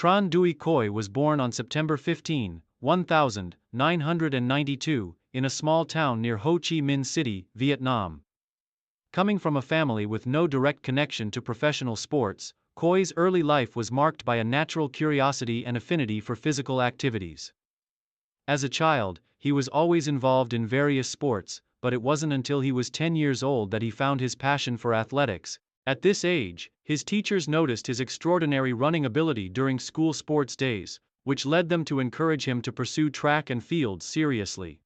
Trần Duy Khôi was born on September 15, 1992, in a small town near Ho Chi Minh City, Vietnam. Coming from a family with no direct connection to professional sports, Khoi's early life was marked by a natural curiosity and affinity for physical activities. As a child, he was always involved in various sports, but it wasn't until he was 10 years old that he found his passion for athletics. At this age, his teachers noticed his extraordinary running ability during school sports days, which led them to encourage him to pursue track and field seriously.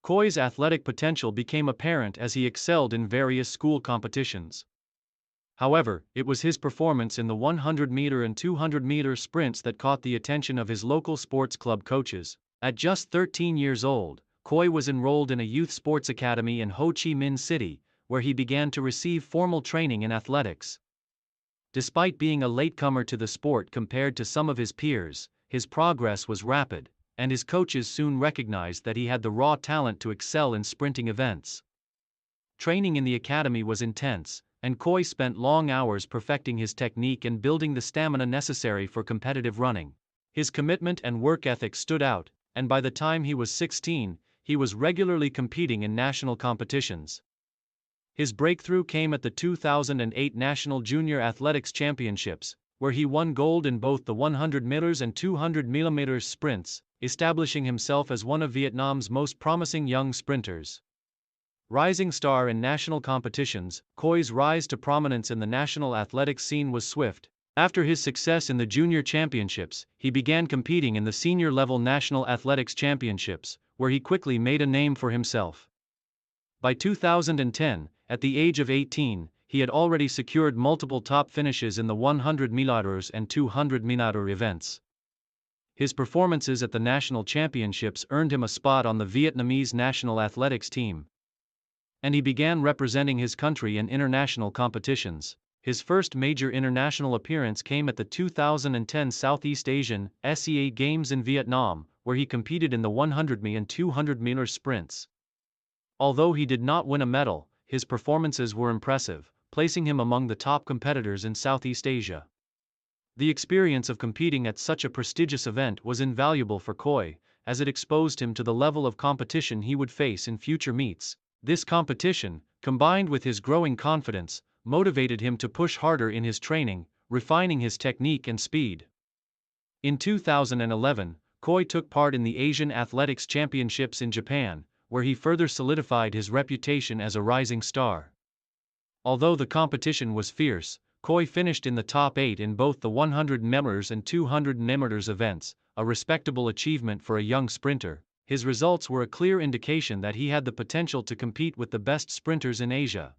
Khoi's athletic potential became apparent as he excelled in various school competitions. However, it was his performance in the 100-meter and 200-meter sprints that caught the attention of his local sports club coaches. At just 13 years old, Khôi was enrolled in a youth sports academy in Ho Chi Minh City, where he began to receive formal training in athletics. Despite being a latecomer to the sport compared to some of his peers, his progress was rapid, and his coaches soon recognized that he had the raw talent to excel in sprinting events. Training in the academy was intense, and Khôi spent long hours perfecting his technique and building the stamina necessary for competitive running. His commitment and work ethic stood out, and by the time he was 16, he was regularly competing in national competitions. His breakthrough came at the 2008 National Junior Athletics Championships, where he won gold in both the 100 meters and 200 millimeters sprints, establishing himself as one of Vietnam's most promising young sprinters. Rising star in national competitions, Khoi's rise to prominence in the national athletics scene was swift. After his success in the junior championships, he began competing in the senior-level national athletics championships, where he quickly made a name for himself. By 2010, at the age of 18, he had already secured multiple top finishes in the 100 meters and 200 meter events. His performances at the national championships earned him a spot on the Vietnamese national athletics team, and he began representing his country in international competitions. His first major international appearance came at the 2010 Southeast Asian (SEA) Games in Vietnam, where he competed in the 100 and 200 meter sprints. Although he did not win a medal, his performances were impressive, placing him among the top competitors in Southeast Asia. The experience of competing at such a prestigious event was invaluable for Khôi, as it exposed him to the level of competition he would face in future meets. This competition, combined with his growing confidence, motivated him to push harder in his training, refining his technique and speed. In 2011, Khôi took part in the Asian Athletics Championships in Japan, where he further solidified his reputation as a rising star. Although the competition was fierce, Khôi finished in the top 8 in both the 100 meters and 200 meters events, a respectable achievement for a young sprinter. His results were a clear indication that he had the potential to compete with the best sprinters in Asia.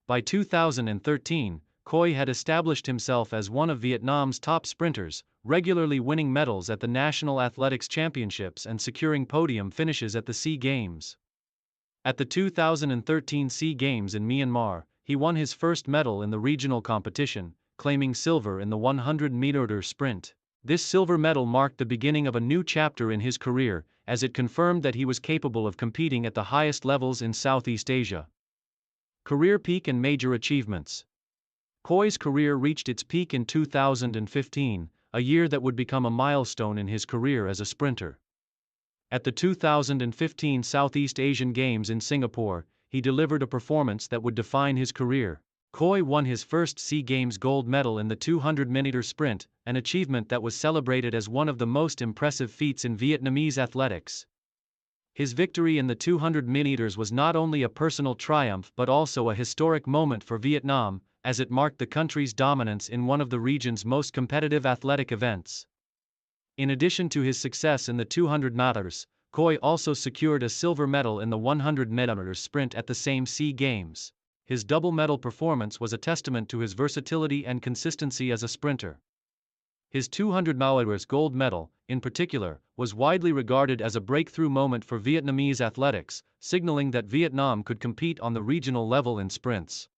By 2013, Khôi had established himself as one of Vietnam's top sprinters, regularly winning medals at the National Athletics Championships and securing podium finishes at the SEA Games. At the 2013 SEA Games in Myanmar, he won his first medal in the regional competition, claiming silver in the 100-meter sprint. This silver medal marked the beginning of a new chapter in his career, as it confirmed that he was capable of competing at the highest levels in Southeast Asia. Career peak and major achievements. Khoi's career reached its peak in 2015, a year that would become a milestone in his career as a sprinter. At the 2015 Southeast Asian Games in Singapore, he delivered a performance that would define his career. Khôi won his first SEA Games gold medal in the 200-meter sprint, an achievement that was celebrated as one of the most impressive feats in Vietnamese athletics. His victory in the 200 meters was not only a personal triumph but also a historic moment for Vietnam, as it marked the country's dominance in one of the region's most competitive athletic events. In addition to his success in the 200 meters, Khôi also secured a silver medal in the 100 meters sprint at the same SEA Games. His double medal performance was a testament to his versatility and consistency as a sprinter. His 200 meters gold medal, in particular, was widely regarded as a breakthrough moment for Vietnamese athletics, signaling that Vietnam could compete on the regional level in sprints.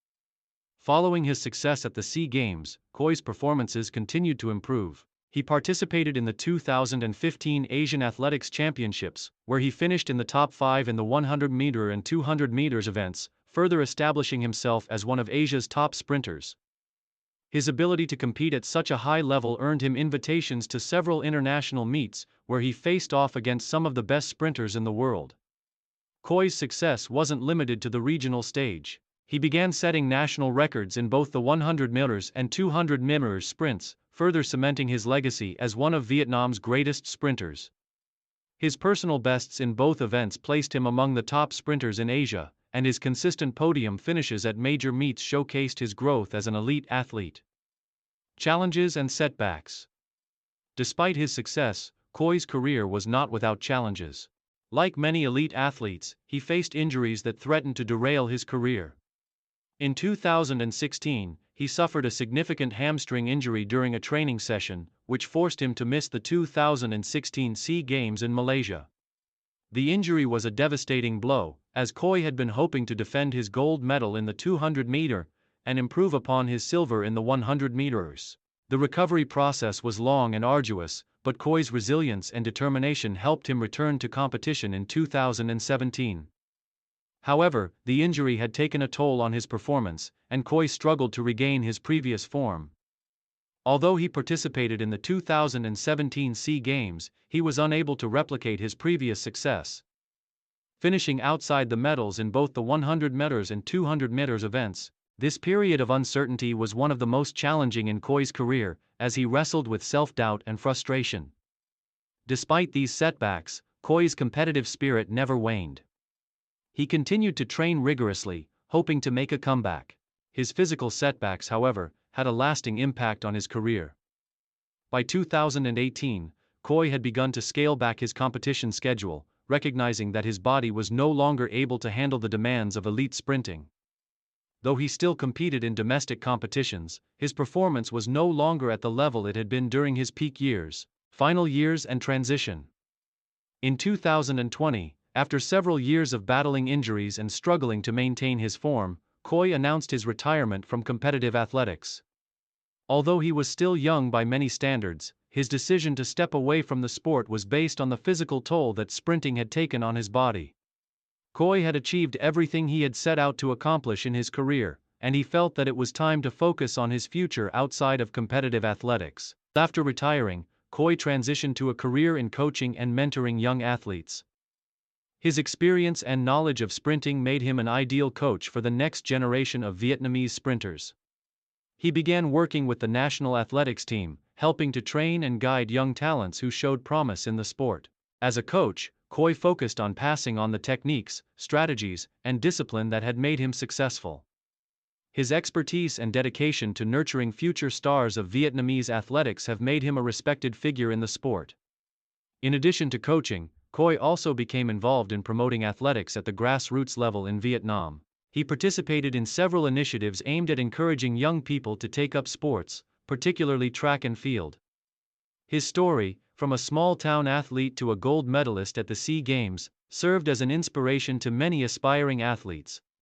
Following his success at the SEA Games, Khoi's performances continued to improve. He participated in the 2015 Asian Athletics Championships, where he finished in the top 5 in the 100-meter and 200 meters events, further establishing himself as one of Asia's top sprinters. His ability to compete at such a high level earned him invitations to several international meets, where he faced off against some of the best sprinters in the world. Khoi's success wasn't limited to the regional stage. He began setting national records in both the 100 meters and 200 meters sprints, further cementing his legacy as one of Vietnam's greatest sprinters. His personal bests in both events placed him among the top sprinters in Asia, and his consistent podium finishes at major meets showcased his growth as an elite athlete. Challenges and setbacks. Despite his success, Khoi's career was not without challenges. Like many elite athletes, he faced injuries that threatened to derail his career. In 2016, he suffered a significant hamstring injury during a training session, which forced him to miss the 2016 SEA Games in Malaysia. The injury was a devastating blow, as Khoi had been hoping to defend his gold medal in the 200-meter and improve upon his silver in the 100 meters. The recovery process was long and arduous, but Khoi's resilience and determination helped him return to competition in 2017. However, the injury had taken a toll on his performance, and Khoi struggled to regain his previous form. Although he participated in the 2017 SEA Games, he was unable to replicate his previous success. Finishing outside the medals in both the 100 meters and 200 meters events, this period of uncertainty was one of the most challenging in Khoi's career, as he wrestled with self-doubt and frustration. Despite these setbacks, Khoi's competitive spirit never waned. He continued to train rigorously, hoping to make a comeback. His physical setbacks, however, had a lasting impact on his career. By 2018, Khoi had begun to scale back his competition schedule, recognizing that his body was no longer able to handle the demands of elite sprinting. Though he still competed in domestic competitions, his performance was no longer at the level it had been during his peak years, final years and transition. In 2020, after several years of battling injuries and struggling to maintain his form, Khoi announced his retirement from competitive athletics. Although he was still young by many standards, his decision to step away from the sport was based on the physical toll that sprinting had taken on his body. Khoi had achieved everything he had set out to accomplish in his career, and he felt that it was time to focus on his future outside of competitive athletics. After retiring, Khoi transitioned to a career in coaching and mentoring young athletes. His experience and knowledge of sprinting made him an ideal coach for the next generation of Vietnamese sprinters. He began working with the national athletics team, helping to train and guide young talents who showed promise in the sport. As a coach, Khoi focused on passing on the techniques, strategies, and discipline that had made him successful. His expertise and dedication to nurturing future stars of Vietnamese athletics have made him a respected figure in the sport. In addition to coaching, Khoi also became involved in promoting athletics at the grassroots level in Vietnam. He participated in several initiatives aimed at encouraging young people to take up sports, particularly track and field. His story, from a small-town athlete to a gold medalist at the SEA Games, served as an inspiration to many aspiring athletes.